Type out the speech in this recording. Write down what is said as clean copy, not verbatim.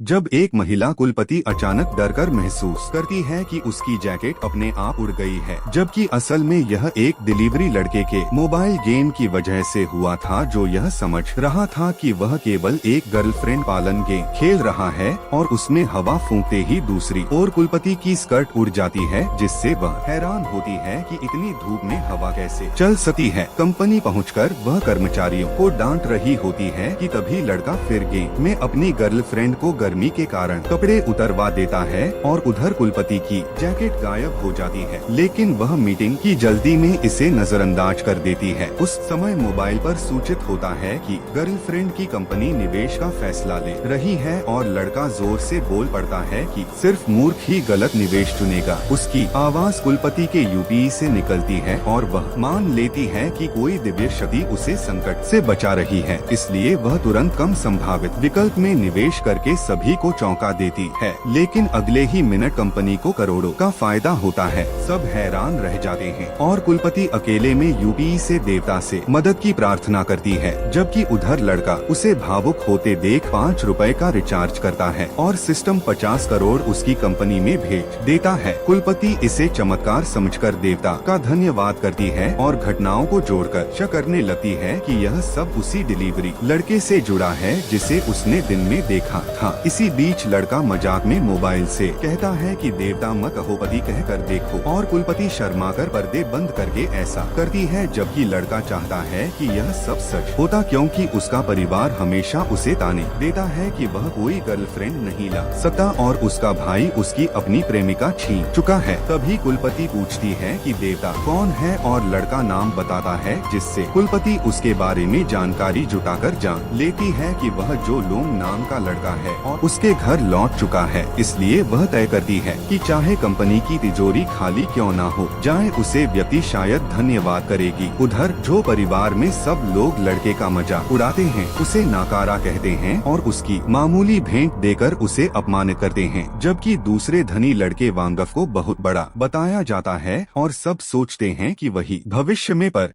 जब एक महिला कुलपति अचानक डरकर महसूस करती है कि उसकी जैकेट अपने आप उड़ गई है, जबकि असल में यह एक डिलीवरी लड़के के मोबाइल गेम की वजह से हुआ था, जो यह समझ रहा था कि वह केवल एक गर्लफ्रेंड पालन गेम खेल रहा है और उसमें हवा फूंकते ही दूसरी और कुलपति की स्कर्ट उड़ जाती है, जिससे वह हैरान होती है कि इतनी धूप में हवा कैसे चल सकती है। कंपनी पहुंचकर वह कर्मचारियों को डांट रही होती है कि तभी लड़का फिर गेम में अपनी गर्लफ्रेंड को गर्मी के कारण कपड़े उतरवा देता है और उधर कुलपति की जैकेट गायब हो जाती है, लेकिन वह मीटिंग की जल्दी में इसे नजरअंदाज कर देती है। उस समय मोबाइल पर सूचित होता है कि गर्लफ्रेंड की कंपनी निवेश का फैसला ले रही है और लड़का जोर से बोल पड़ता है कि सिर्फ मूर्ख ही गलत निवेश चुनेगा। उसकी आवाज कुलपति के यूपी से निकलती है और वह मान लेती है कि कोई दिव्य शक्ति उसे संकट से बचा रही है, इसलिए वह तुरंत कम संभावित विकल्प में निवेश करके सभी को चौंका देती है। लेकिन अगले ही मिनट कंपनी को करोड़ों का फायदा होता है। सब हैरान रह जाते हैं और कुलपति अकेले में यूपी से देवता से मदद की प्रार्थना करती है, जबकि उधर लड़का उसे भावुक होते देख 5 रुपए का रिचार्ज करता है और सिस्टम 50 करोड़ उसकी कंपनी में भेज देता है। कुलपति इसे चमत्कार समझकर देवता का धन्यवाद करती है और घटनाओं को जोड़कर शक करने लगती है कि यह सब उसी डिलीवरी लड़के से जुड़ा है जिसे उसने दिन में देखा था। इसी बीच लड़का मजाक में मोबाइल से कहता है कि देवता मत कहो, पति कहकर देखो, और कुलपति शर्माकर पर्दे बंद करके ऐसा करती है, जबकि लड़का चाहता है कि यह सब सच होता, क्योंकि उसका परिवार हमेशा उसे ताने देता है कि वह कोई गर्लफ्रेंड नहीं ला सकता और उसका भाई उसकी अपनी प्रेमिका छीन चुका है। तभी कुलपति पूछती है कि देवता कौन है और लड़का नाम बताता है, जिससे कुलपति उसके बारे में जानकारी जुटाकर जान लेती है कि वह जो लोंग नाम का लड़का है और उसके घर लौट चुका है। इसलिए वह तय करती है कि चाहे कंपनी की तिजोरी खाली क्यों ना हो जाए, उसे व्यक्ति शायद धन्यवाद करेगी। उधर जो परिवार में सब लोग लड़के का मजाक उड़ाते हैं, उसे नाकारा कहते हैं और उसकी मामूली भेंट देकर उसे अपमानित करते हैं, जबकि दूसरे धनी लड़के वांगफ को बहुत बड़ा बताया जाता है और सब सोचते हैं कि वही भविष्य में पर